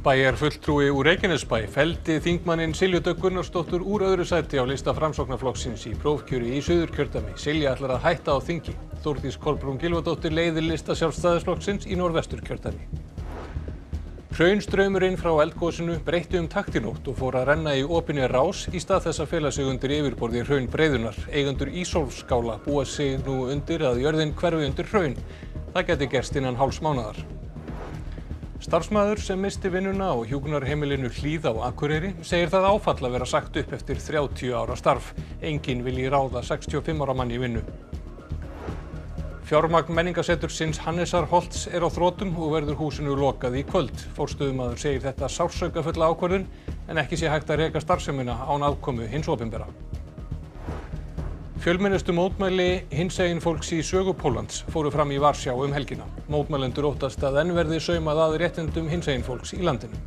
Bæjarfulltrúi úr Reykjanesbæ felldi þingmanninn Silju Dögg Gunnarsdóttur úr öðru sæti á lista Framsóknarflokksins í prófkjöri í Suðurkjördæmi. Silja ætlar að hætta á þingi. Þórdís Kolbrún Gylfadóttir leiðir lista Sjálfstæðisflokksins í Norðvesturkjördæmi. Hraunstraumurinn frá eldgosinu breytti takt í nótt og fór að renna í opinni rás í stað þess að fela sig undir yfirborði hraunbreiðunnar. Eigendur Ísólfsskála búa sig nú undir að jörðin hverfi undir hraun. Það gæti gerst innan hálfs mánaðar. Starfsmaður sem missti vinnuna á hjúkrunarheimilinu Hlíð á Akureyri segir það áfall að vera sagt upp eftir 30 ára starf. Enginn vilji ráða 65 ára mann í vinnu. Fjármagn menningarsetursins Hannesarholts á þrotum og verður húsinu lokað í kvöld. Forstöðumaður segir þetta sársaukafulla ákvörðun en ekki sé hægt að reka starfsemina án aðkomu hins opinbera. Fjölmennustu mótmæli hinsegin fólks í sögu Póllands fóru fram í Varsjá helgina. Mótmælendur óttast að enn verði saumað að réttindum hinsegin fólks í landinu.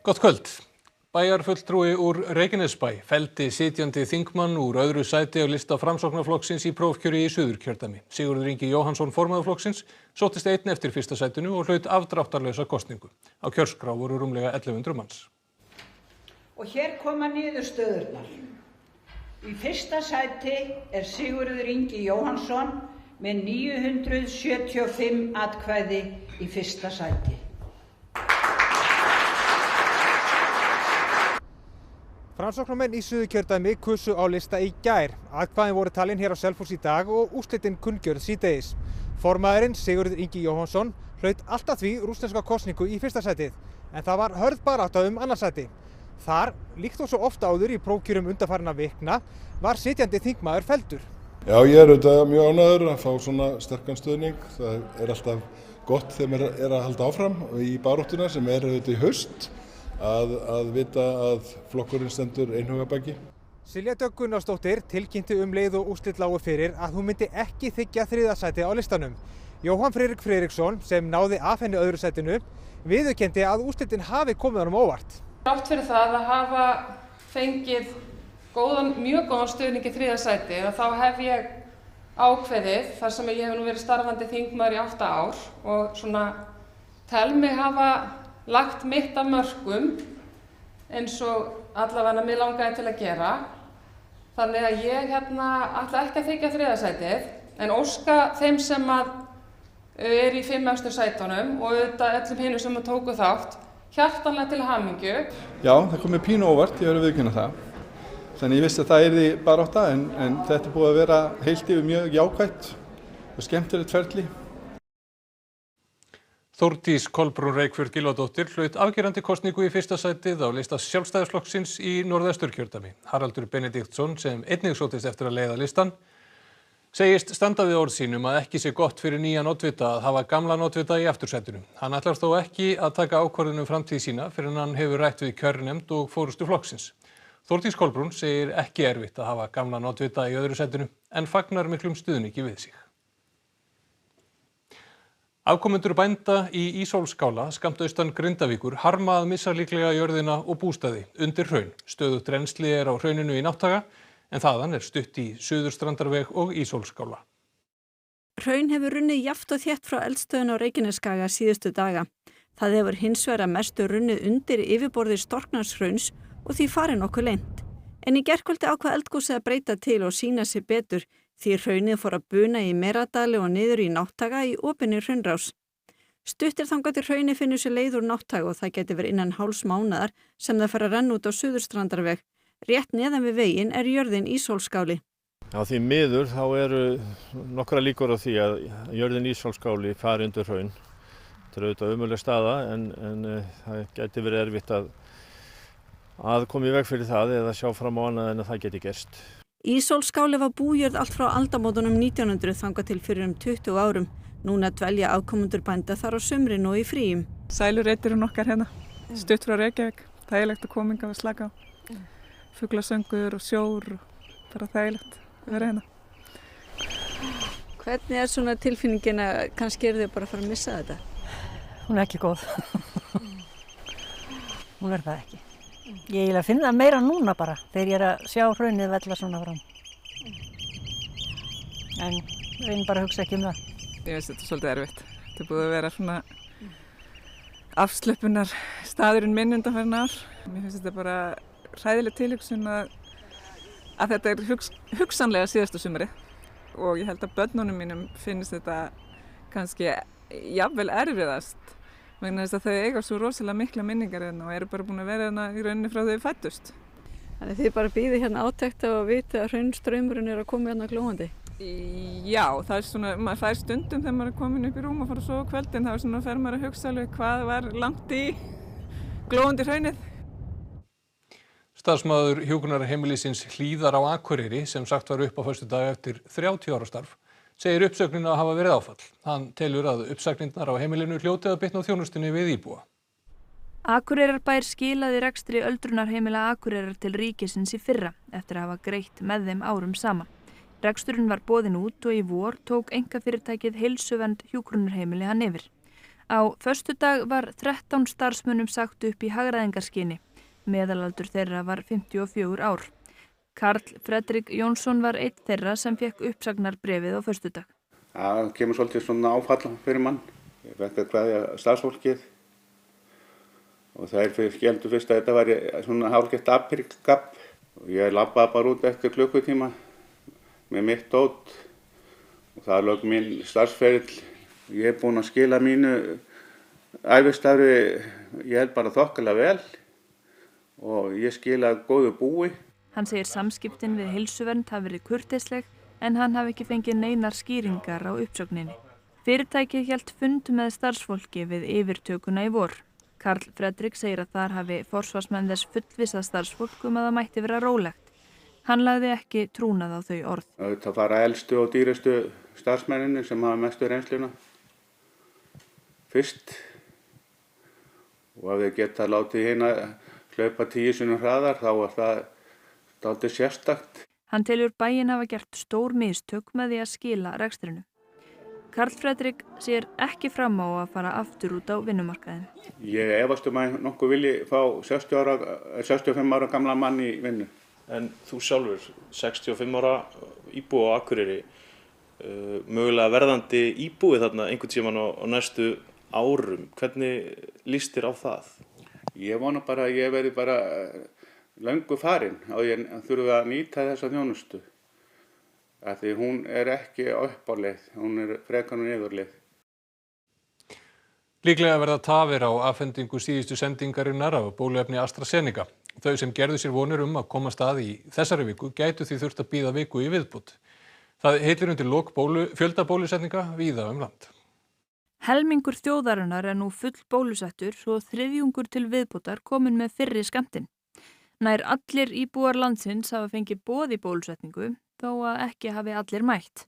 Gott kvöld. Bæjarfulltrúi úr Reykjanesbæ felldi sitjandi þingmann úr öðru sæti á lista Framsóknarflokksins í prófkjöri í Suðurkjördæmi. Sigurður Ingi Jóhannsson, formaður flokksins, sóttist einn eftir fyrsta sætinu og hlaut afdráttarlausa kosningu. Á kjörskrá voru rúmlega 1100 manns. Og hér koma niðurstöðurnar. Í fyrsta sæti Sigurður Ingi Jóhannsson með 975 atkvæði í fyrsta sæti. Framsóknarmenn í Suðurkjördæmi kusu á lista í gær. Atkvæðin voru talin hér á Selfossi í dag og úrslitin kunngjörð síðdegis. Formaðurinn Sigurður Ingi Jóhannsson hlaut allt að því rússneska kosningu í fyrsta sætið, en það var hörð barátta annað sæti. Þar, líkt og svo ofta áður í prófkjörum undanfarinna vikna, var sitjandi þingmaður felldur. Já, ég auðvitað mjög ánægður að fá svona sterkan stuðning. Það alltaf gott þegar maður að halda áfram í baráttuna sem auðvitað í haust. Að vita að flokkurinn stendur einhuga baki. Silja Dögg Gunnarsdóttir tilkynnti leið og úrslit lágu fyrir að hún myndi ekki þiggja þriðja sæti á listanum. Jóhann Friðrik Friðriksson, sem náði af henni öðru sætinu, viðurkenndi að úrslitin hafi komið honum óvart. Þrátt fyrir það að hafa fengið mjög góðan stuðning í þriðja sæti, þá hef ég ákveðið, þar sem ég hef nú verið starfandi þingmaður í 8 ár og svona tel mig hafa lagt mitt af mörkum eins og allavega mig langaði til að gera. Þannig að ég ætla ekki að þiggja þriðja sætið en óska þeim sem í 5 efstu sætunum og auðvitað öllum hinum sem tóku þátt hjartanlega til hamingju. Já, það kom mér pínu óvart, ég verður að viðurkenna það. Þannig ég vissi að það yrði barátta en þetta er búið að vera heilt yfir mjög jákvætt og skemmtilegt ferli. Þórdís Kolbrún Gylfadóttir hlaut afgerandi kosningu í fyrsta sætið á lista Sjálfstæðisflokksins í Norðvesturkjördæmi. Haraldur Benediktsson, sem einnig sóttist eftir að leiða listan, segist standa við orð sínum að ekki sé gott fyrir nýjan oddvita að hafa gamlan oddvita í aftursætinu. Hann ætlar þó ekki að taka ákvörðun framtíð sína fyrr en hann hefur rætt við kjörnefnd og forystu flokksins. Þórdís Kolbrún segir ekki erfitt að hafa gamlan oddvita í öðru sætinu en fagnar miklum stuðningi við sig. Afkomendur bænda í Ísólfsskála skammt austan Grindavíkur harma að missa líklega jörðina og bústaði undir hraun. Stöðugt rennsli á hrauninu í Nátthaga en þaðan stutt í Suðurstrandarveg og Ísólfsskála. Hraun hefur runnið jafnt og þétt frá eldstöðin á Reykjanesskaga síðustu daga. Það hefur hins vegar að mestu runnið undir yfirborði Storknarhrauns og því farið nokkuð leynt. En í gærkvöldi ákvað eldgosið að breyta til og sýna sig betur því hraunið fór að buna í Meradali og niður í Nátthaga í opinni hraunrás. Stuttir þangað til hraunið finnur sér leið úr Nátthaga og það geti verið innan hálfs mánaðar sem það fer að renna út á Suðurstrandarveg. Rétt neðan við veginn jörðin Ísólfsskáli. Já, því miður þá eru nokkra líkur á því að jörðin Ísólfsskáli fari undir hraun. Þetta er auðvitað ömurleg staða en það geti verið erfitt að koma í veg fyrir það eða sjá fram á annað en að það geti gerst. Ísólfsskáli var bújörð allt frá aldamótunum 1900 þangað til fyrir 20 árum. Núna dvelja afkomendur bænda þar á sumrin og í fríum. Sælureiturinn okkar hérna, stutt frá Reykjavík, þægilegt að koma hingað og slaka á. Fuglasöngur og sjór og bara þægilegt að vera hérna. Hvernig svona tilfinningin að kannski þið bara að fara að missa þetta? Hún er ekki góð. Hún er það ekki. Ég eiginlega finn það meira núna bara þegar ég er að sjá hraunið vella svona fram. En reynir bara að hugsa ekki um það. Ég veist þetta er svolítið erfitt. Þetta er búið að vera svona afslöpunar staðurinn minn undanfarin ár. Mér finnst þetta bara hræðileg tilhugsun að þetta er hugsanlega síðasta sumri. Og ég held að börnunum mínum finnst þetta kannski jafnvel erfiðast vegna þess að þau eiga svo rosalega mikla minningar hérna og eru bara búin að vera hérna í rauninni frá þau fæddust. Þannig þið bara bíðið hérna átekta og vitið að hraunstraumurinn er að koma hérna glóandi? Já, það er svona, maður fær stundum þegar maður er komin upp í rúm og fara að sofa á kvöldin, þá er svona fer maður að hugsa alveg hvað var langt í glóandi hraunið. Starfsmaður hjúkrunarheimilisins Hlíðar á Akureyri, sem sagt var upp á föstudag eftir 30 ára starf, segir uppsögnina að hafa verið áfall. Hann telur að uppsagnirnar á heimilinu hljóti að bitna á þjónustunni við íbúa. Akureyrarbær skilaði rekstri öldrunarheimila Akureyrar til ríkisins í fyrra eftir að hafa greitt með þeim árum saman. Reksturinn var boðinn út og í vor tók einkafyrirtækið Heilsuvernd hjúkrunarheimili hann yfir. Á föstudag var 13 starfsmönnum sagt upp í hagræðingarskyni. Meðalaldur þeirra var 54 ár. Karl Fredrik Jónsson var einn þeirra sem fekk uppsagnarbréfið á föstudag. Það kemur svolítið svona áfall fyrir mann. Ég fekk að kveðja starfsfólkið og þær skildu fyrst að þetta væri svona hálfgert aprílgabb. Ég labbaði bara út eftir klukkutíma með mitt dót og það lög minn starfsferill. Ég er búinn að skila mínu ævistarfi, ég held bara þokkalega vel og ég skila góðu búi. Hann segir samskiptin við Heilsuvernd hafi verið kurteisleg en hann hafi ekki fengið neinar skýringar á uppsögninni. Fyrirtækið hélt fund með starfsfólki við yfirtökuna í vor. Karl Fredrik segir að þar hafi forsvarsmenn þess fullvissað starfsfólk að það mætti vera rólegt. Hann lagði ekki trúnað á þau orð. Það fara elstu og dýrustu starfsmenninni sem hafa mestu reynsluna fyrst og ef þeir geta látið hérna hlaupa 10 sinnum hraðar þá var það dálítið sérstakt. Hann telur bæinn hafa gert stór mistök með því að skila rekstrinu. Karl Fredrik sér ekki fram á að fara aftur út á vinnumarkaðinn. Ég efast að nokkuð vilji fá 65 ára gamla mann í vinnu. En þú sjálfur, 65 ára íbúi á Akureyri, mögulega verðandi íbúi þarna einhvern tímann á næstu árum. Hvernig líst þér á það? Ég vona bara að ég verði bara löngu farin og ég þurfi að nýta þessa þjónustu. Því hún er ekki uppáleið, hún er frekar og niðurleið. Líklega verða tafir á afhendingu síðustu sendingarinnar af bóluefni AstraZeneca. Þau sem gerðu sér vonir að komast að í þessari viku gætu því þurft að bíða viku í viðbót. Það heitir undir lok fjölda bólusetninga víða land. Helmingur þjóðarinnar er nú full bólusettur og þriðjungur til viðbótar komin með fyrri skammtinn. Nær allir íbúar landsins hafa fengið boð í bólusetningu þó að ekki hafi allir mætt.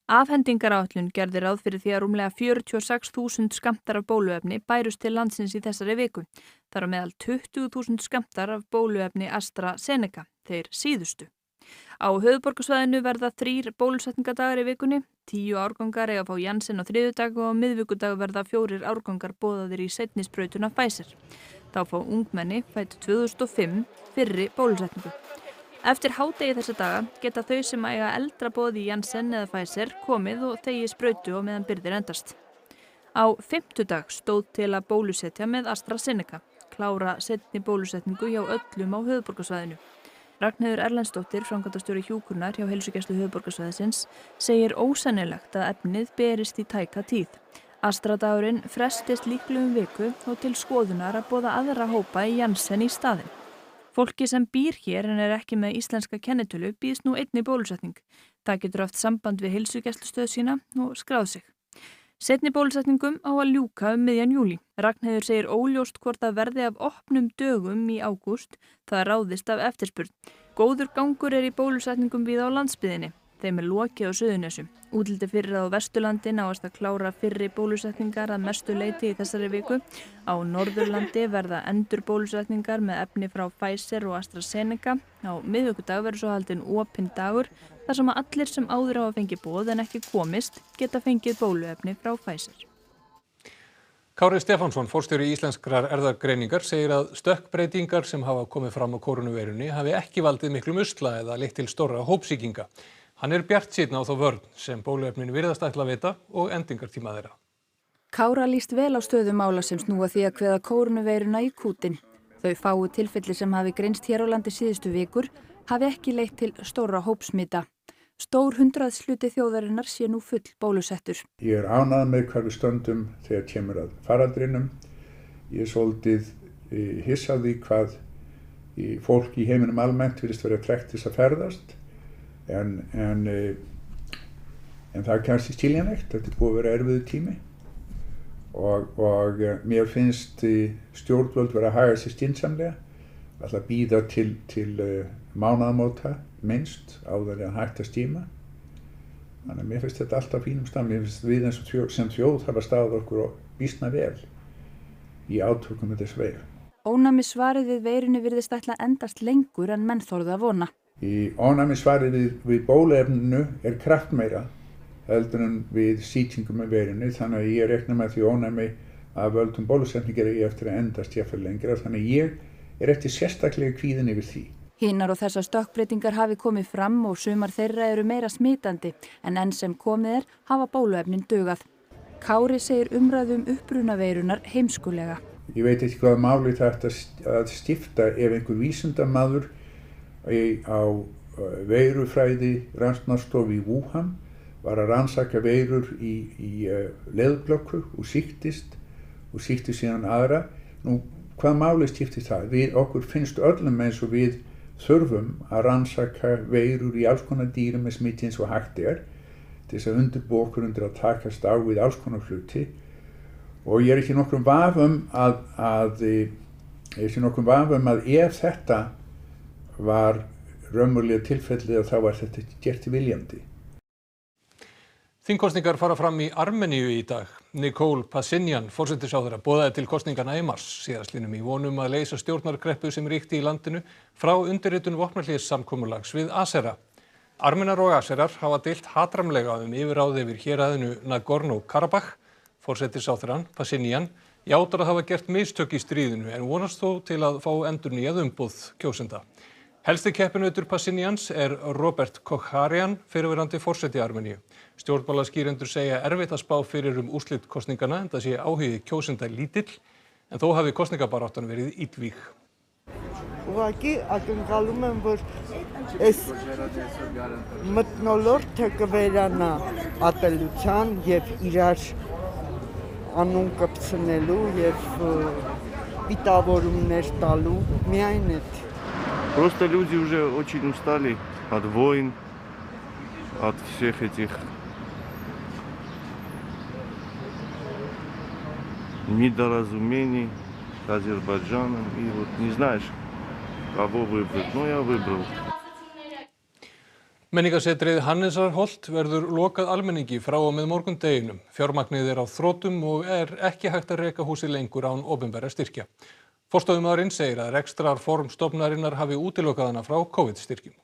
Afhendingaráætlun gerði ráð fyrir því að rúmlega 46.000 skammtar af bóluefni bærust til landsins í þessari viku. Þar á meðal 20.000 skammtar af bóluefni AstraZeneca, þeir síðustu. Á höfuðborgarsvæðinu verða 3 bólusetningadagar í vikunni, 10 árgangar eiga að fá Janssen á þriðjudag og á miðvikudag verða 4 árgangar boðaðir í seinni sprautuna Pfizer. Þá fá ungmenni fædd 2005 fyrri bólusetningu. Eftir hádegi þessa daga geta þau sem eiga eldra boð í Janssen eða Pfizer komið og þegi sprautu og meðan birgðir endast. Á fimmtudag stóð til að bólusetja með AstraZeneca, klára seinni bólusetningu hjá öllum á höfuðborgarsvæðinu. Ragnheiður Erlendsdóttir, framkvæmdastjóri hjúkrunar hjá Heilsugæslu höfuðborgarsvæðisins, segir ósennilegt að efnið berist í tæka tíð. Astra-dagurinn frestist líklegum viku og til skoðunar að boða aðra hópa í Janssen í staðinn. Fólki sem býr hér en er ekki með íslenska kennitölu býðst nú einni bólusetning. Það getur haft samband við heilsugæslustöð sína og skráð sig. Seinni bólusetningum á að ljúka miðjan júlí. Ragnheiður segir óljóst hvort það verði af opnum dögum í ágúst, það ráðist af eftirspurn. Góður gangur er í bólusetningum víða á landsbyggðinni. Þeim er lokið á Suðurnesjum. Útliti fyrir á Vesturlandi náast að klára fyrri bólusetningar að mestu leyti í þessari viku. Á Norðurlandi verða endur bólusetningar með efni frá Pfizer og AstraZeneca. Á miðvikudag verður svo haldinn opinn dagur þar sem að allir sem áður hafa fengið boð en ekki komist geta fengið bóluefni frá Pfizer. Kári Stefánsson, forstjóri Íslenskrar erfðagreiningar, segir að stökkbreytingar sem hafa komið fram á kórónuveirunni hafi ekki valdið miklum usla eða leitt til stórra hópsýkinga. Hann er bjartsýnn á þá vörn sem bóluefnin virðast ætla að veita og endingartíma þeirra. Kára líst vel á stöðu mála sem snúa því að kveða kórónuveiruna í kútinn. Þau fáu tilfelli sem hafi greinst hér á landi síðustu vikur hafi ekki leitt til stórra hópsmita. Stór 100% þjóðarinnar sé nú full bólusettur. Ég er ánægður með hvar við stöndum þegar kemur að faraldrinum. Ég er svolítið hissa á því hvað fólk í heiminum almennt virðist vera tregt til að ferðast. En það er kannski skiljanlegt, þetta er búið að vera erfiður tími. Og mér finnst stjórnvöld vera að haga sér skynsamlega. Alltaf bíða til mánaðamóta minnst áður en hægt að stíma. Þannig að mér finnst þetta alltaf fínum stað. Mér finnst við eins og sem þjóð hafa staðið okkur býsna vel í átökum með þess veir. Ónæmisvarið við veirunni virðist ætla að endast lengur en menn þorðu að vona. Ónæmisvarið við bóluefninu er kraftmeira heldur en við sýkingum með veirunni, þannig að ég reikna með því ónæmi af völdum bólusetningar eigi eftir að endast jafnvel lengra, þannig að ég er eftir sérstaklega kvíðinn yfir því. Hinar og þessar stökkbreytingar hafi komið fram og sumar þeirra eru meira smitandi en enn sem komið hafa bóluefnin dugað. Kári segir umræðu uppruna veirunar heimskulega. Ég veit ekki hvaða máli það að stifta ef einhver vísindamaður á veirufræði rannsóknarstofu í Wuhan var að rannsaka veirur í leðurblökku og sýktist síðan aðra. Nú, hvaða máli skiptir það? Okkur finnst öllum eins og við þurfum að rannsaka veirur í alls konar dýrum með smiti eins og hægt er til þess að undirbúa okkur undir að takast á við alls konar hluti. Og ég er ekki nokkrum vafum að ef þetta var raunverulega tilfellið að þá var þetta gert viljandi. Þingkosningar fara fram í Armeníu í dag. Nikol Pashinyan, forsætisráðherra, boðaði til kosninganna í mars, síðastliðnum í vonum að leysa stjórnarkreppu sem ríkti í landinu frá undirritun vopnahléssamkomulags við Asera. Armenar og Aserar hafa deilt hatramlega yfirráð yfir héraðinu Nagorno-Karabakh. Forsætisráðherrann Pashinyan játar að hafa gert mistök í stríðinu en vonast þó til að fá endurnýjað umboð kjósenda. Helsti keppinautur Pashinyans er Robert Kokharyan, fyrrverandi forseti Armeníu. Stjórnmálaskýrendur segja erfitt að spá fyrir úrslit kosningana enda sé áhugi kjósenda lítill, en þó hafi kosningabaráttan verið illvíg. Ուղղակի ակնկալում եմ, որ այս մթնոլորտը կվերանա ատելության եւ իրար անուն կպցնելու եւ պիտավորումներ տալու միայն այդ. Просто люди уже очень устали от войн, от всех этих недоразумений с Азербайджаном. И вот не знаешь, кого выбрать. Но я выбрал. Menningarsetrið Hannesarholt verður lokað almenningi frá og með morgundeginum. Fjármagnið er á þrotum og er ekki hægt að reka húsið lengur án opinberra styrkja. Forstöðumaðurinn segir að rekstrarform stofnunarinnar hafi útilokað hana frá COVID-styrkjum.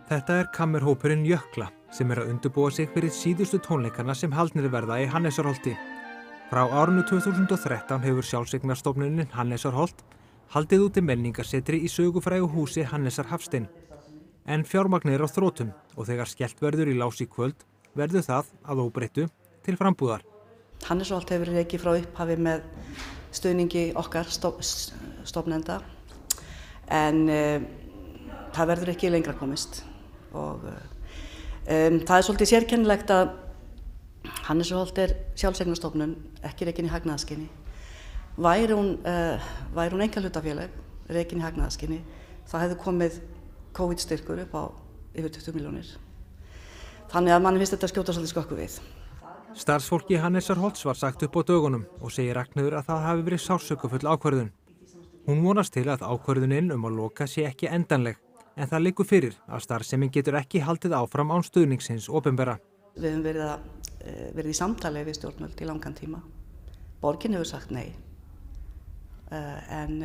Þetta er kammerhópurinn Jökla sem er að undirbúa sig fyrir síðustu tónleikana sem haldnir verða í Hannesarholti. Frá árinu 2013 hefur sjálfseignarstofnunin Hannesarholt haldið úti menningarsetri í sögufrægu húsi Hannesar Hafstein. En fjármagnið er á þrotum og þegar skellt verður í lás í kvöld verður það að óbreyttu til frambúðar. Hannesarholt hefur verið rekið frá upphafi með stuðningi okkar stofnenda en það verður ekki lengra komist og það er svolítið sérkennilegt að Hannesarholt er sjálfseignarstofnun, ekki rekin í hagnaðarskyni. Væri hún einkahlutafélag rekin í hagnaðarskyni, það hefði komið COVID-styrkur upp á yfir 20 milljónir. Þannig að manni finnst þetta skjóta svolítið skökku við. Starfsfólki Hannesarholts var sagt upp á dögunum og segir Ragnheiður að það hafi verið sársaukafull ákvörðun. Hún vonast til að ákvörðunin að loka sé ekki endanleg, en það liggur fyrir að starfsemin getur ekki haldið áfram án stuðningsins opinbera. Við höfum verið í samtali við stjórnvöld í langan tíma. Borgin hefur sagt nei, en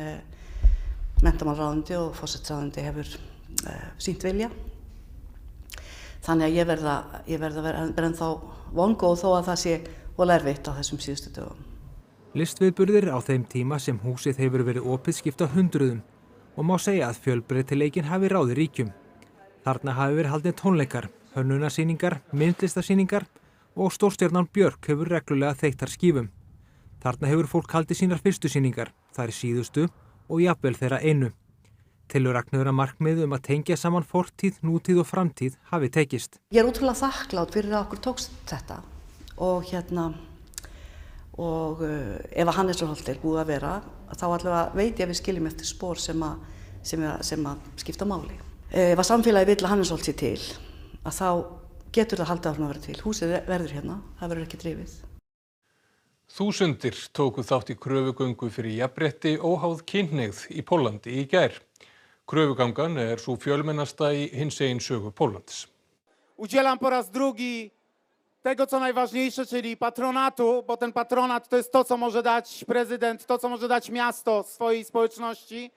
menntamálaráðuneyti og forsætisráðuneyti hefur sýnt vilja Þannig að ég verð að vera ennþá vongóð þó að það sé voða erfitt á þessum síðustu dögum. Listviðburðir á þeim tíma sem húsið hefur verið opið skipta hundruðum og má segja að fjölbreytileikinn hafi ráðið ríkjum. Þarna hafi verið haldnir tónleikar, hönnunarsýningar, myndlistasýningar og stórstjarnan Björk hefur reglulega þeyttar skífum. Þarna hefur fólk haldið sínar fyrstu sýningar, þær síðustu og jafnvel þeirra einu. Tillögur markmið að tengja saman fortíð, nútíð og framtíð hafi tekist. Ég ótrúlega þakklát fyrir að okkur tókst þetta og ef að Hannesarholt búið að vera, þá allavega veit ég að við skiljum eftir spor sem að skipta máli. Ef að samfélagi vill að Hannesarholt sé til, að þá getur það haldið áfram að vera til. Húsið verður hérna, það verður ekki drifið. Þúsundir tóku þátt í kröfugöngu fyrir jafnrétti óháð kynhneigð í Póllandi í gær. Kröfugangan sú fjölmennasta í hinsegin sögu Póllands. Udzielam po raz drugi tego, co najważniejsze, czyli patronatu, bo ten patronat to jest to, co może dać prezydent, to, co może dać miasto swojej społeczności.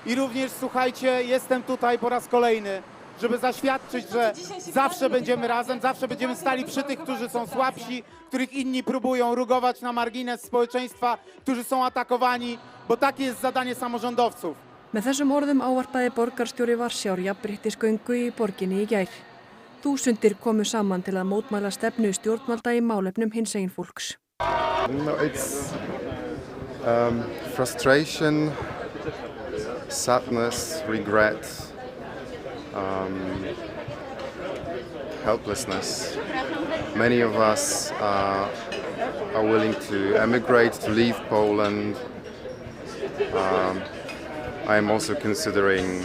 I również, słuchajcie, jestem tutaj po raz kolejny, żeby zaświadczyć, że zawsze będziemy razem, zawsze będziemy stali przy tych, którzy są słabsi, których inni próbują rugować na margines społeczeństwa, którzy są atakowani, bo takie jest zadanie samorządowców. Með þessum orðum ávarpaði borgarstjóri Varsjár jafnréttisgöngu í borginni í gær. Þúsundir komu saman til að mótmæla stefnu stjórnvalda í málefnum hinsegin fólks. It's frustration, sadness, regret, helplessness. Many of us are willing to emigrate, to leave Poland. I am also considering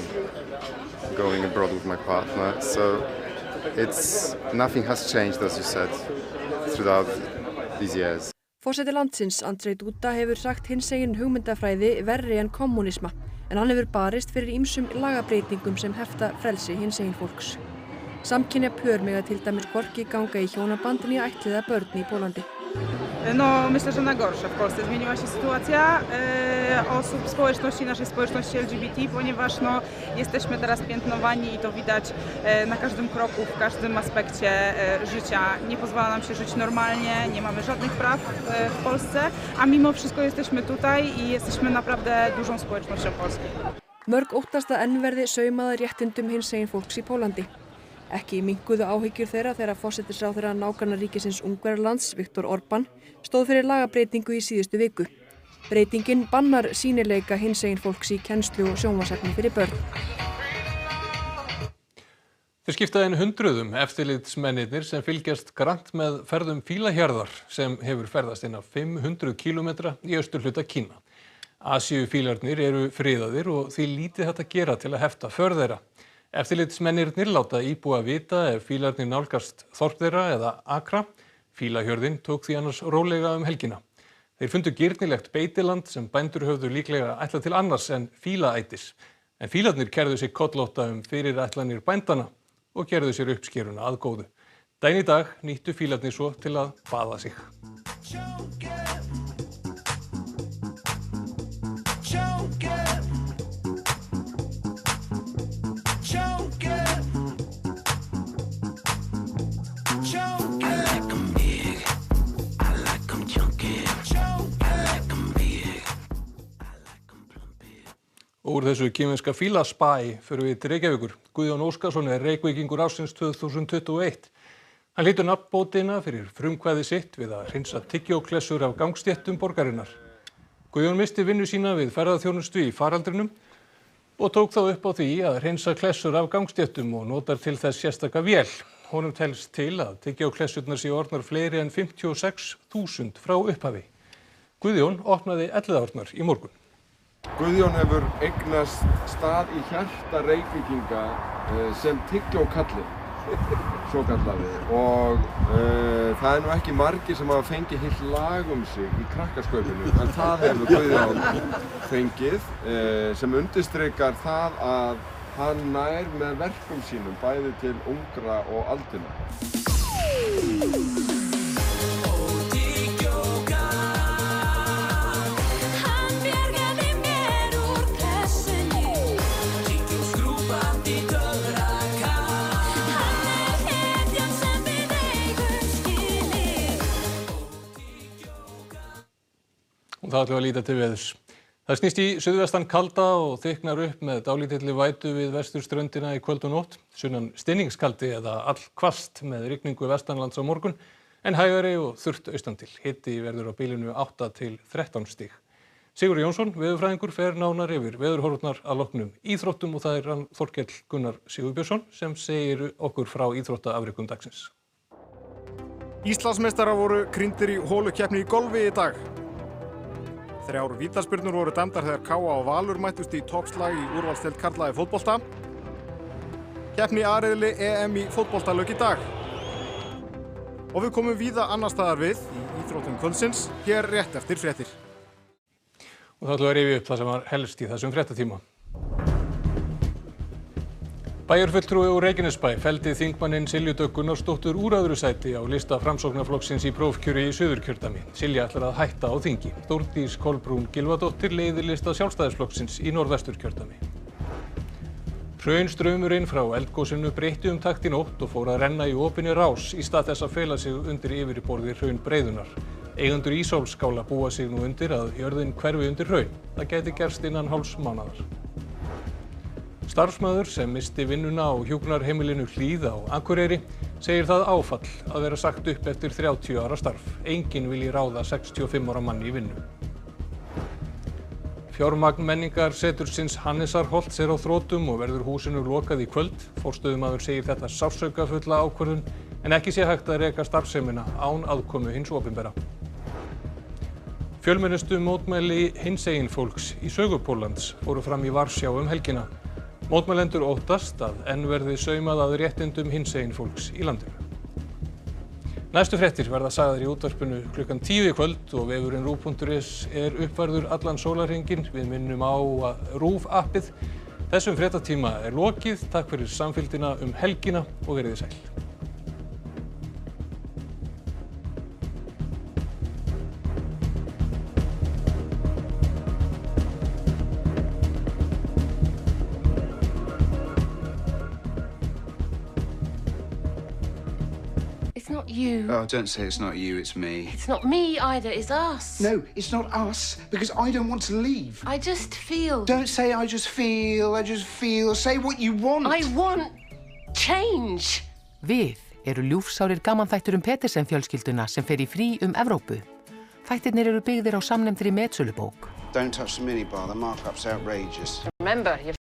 going abroad with my partner, so nothing has changed, as you said, throughout these years. Forseti landsins, Andrzej Duda, hefur sagt hinsegin hugmyndafræði verri en kommunisma, en hann hefur barist fyrir ýmsum lagabreytingum sem hefta frelsi hinsegin fólks. Samkynja pör mega til dæmis hvorki ganga í hjónaband né ættleiða börn í Pólandi. No, myślę, że na gorsze w Polsce. Zmieniła się sytuacja osób, społeczności, naszej społeczności LGBT, ponieważ jesteśmy teraz piętnowani i to widać na każdym kroku, w każdym aspekcie życia. Nie pozwala nam się żyć normalnie, nie mamy żadnych praw w Polsce, a mimo wszystko jesteśmy tutaj i jesteśmy naprawdę dużą społecznością Polski. Mörg óttast að enn verði saumað að réttindum hinsegin fólks í Pólandi. Ekki minnkuðu áhyggjur þeirra þegar forsætisráðherra nágrannaríkisins Ungverjalands, Viktor Orbán, stóð fyrir lagabreytingu í síðustu viku. Breytingin bannar sýnileika hinsegin fólks í kennslu og sjónvarpsefni fyrir börn. Þeir skipta inn hundruðum eftirlitsmennirnir sem fylgjast grannt með ferðum fílahjarðar sem hefur ferðast inn á 500 kílómetra í austurhluta Kína. Asíufílarnir eru friðaðir og því lítið hægt að gera til að hefta för þeirra. Eftirlitsmennirnir láta íbúa vita ef fílarnir nálgast þorp þeirra eða akra. Fílahjörðin tók því annars rólega helgina. Þeir fundu girnilegt beitiland sem bændur höfðu líklega ætlað til annars en fílaætis. En fílarnir kærðu sig kollótta fyrirætlanir bændana og gerðu sér uppskeruna að góðu. Daginn í dag nýttu fílarnir svo til að baða sig. Úr þessu kínverska fílaspæ förum við til Reykjavíkur. Guðjón Óskarsson Reykvíkingur ársins 2021. Hann hlýtur nafnbótina fyrir frumkvæði sitt við að hreinsa tyggjóklessur af gangstéttum borgarinnar. Guðjón missti vinnu sína við ferðaþjónustu í faraldrinum og tók þá upp á því að hreinsa klessur af gangstéttum og notar til þess sérstaka vél. Honum telst til að tyggjóklessurnar séu orðnar fleiri en 56.000 frá upphafi. Guðjón opnaði Elliðaárnar í morgun. Guðjón hefur eignast stað í hjarta Reykvíkinga sem tyggjókalli, svo kallaði, og það nú ekki margir sem hafa fengið heilt lag sig í krakkaskaupinu, en það hefur Guðjón fengið sem undirstrikar það að hann nær með verkum sínum bæði til ungra og aldina. Og það ætlum við að líta til veðurs. Það snýst í suðvestan kalda og þykknar upp með dálítilli vætu við vesturströndina í kvöld og nótt. Sunnan stinningskaldi eða allhvasst með rigningu vestanlands á morgun en hægari og þurrt austan til. Hiti verður á bilinu 8 til 13 stig. Sigurður Jónsson, veðurfræðingur, fer nánar yfir veðurhorfurnar að loknum íþróttum og það er hann Þorkell Gunnar Sigurbjörnsson sem segir okkur frá íþróttaafrekum dagsins. Íslandsmeistarar voru krýndir í holukeppni í golfi í dag. 3 vítaspyrnur voru dæmdar þegar KA og Valur mættust í toppslag í úrvalsdeild karla í fótbolta. Keppni A-riðli EM í fótbolta lauk í dag. Og við komum víða annars staðar við í íþróttum kvöldsins hér rétt eftir fréttir. Og það ætlum við að rifja upp það sem var helst í þessum fréttatíma. Bæjarfulltrúi úr Reykjanesbæ felldi þingmanninn Silju Dögg Gunnarsdóttur úr öðru sæti á lista Framsóknarflokksins í prófkjöri í Suðurkjördæmi. Silja ætlar að hætta á þingi. Þórdís Kolbrún Gylfadóttir leiðir lista Sjálfstæðisflokksins í Norðvesturkjördæmi. Hraunstraumurinn frá eldgosinu breytti takt í nótt og fór að renna í opinni rás í stað þess að fela sig undir yfirborði hraunbreiðunnar. Eigendur Ísólfsskála búa sig nú undir að jörðin hverfi undir hraun. Það gæti gerst innan hálfs mánaðar. Starfsmaður sem missti vinnuna á hjúkrunarheimilinu Hlíð á Akureyri segir það áfall að vera sagt upp eftir 30 ára starf. Enginn vilji ráða 65 ára mann í vinnu. Fjármagn menningarsetursins Hannesarholts er á þrotum og verður húsinu lokað í kvöld. Forstöðumaður segir þetta sársaukafulla ákvörðun en ekki sé hægt að reka starfsemina án aðkomu hins opinbera. Fjölmennustu mótmæli hinsegin fólks í sögu Póllands fóru fram í Varsjá helgina. Mótmælendur óttast að enn verði saumað að réttindum hinsegin fólks í landinu. Næstu fréttir verða sagðar í útvarpinu klukkan 10 í kvöld og vefurinn RÚV.is er uppfærður allan sólarhringinn. Við minnum á RÚV appið. Þessum fréttatíma er lokið. Takk fyrir samfylgdina helgina og verið sæl. It's not you. Oh, don't say it's not you, it's me. It's not me either, it's us. No, it's not us, because I don't want to leave. I just feel... Don't say I just feel. Say what you want. I want change. Við eru ljúfsárir gamanþættur Petersen fjölskylduna sem fer í frí Evrópu. Þættirnir eru byggðir á samnefndri metsölubók. Don't touch the minibar, the markup's outrageous. Remember,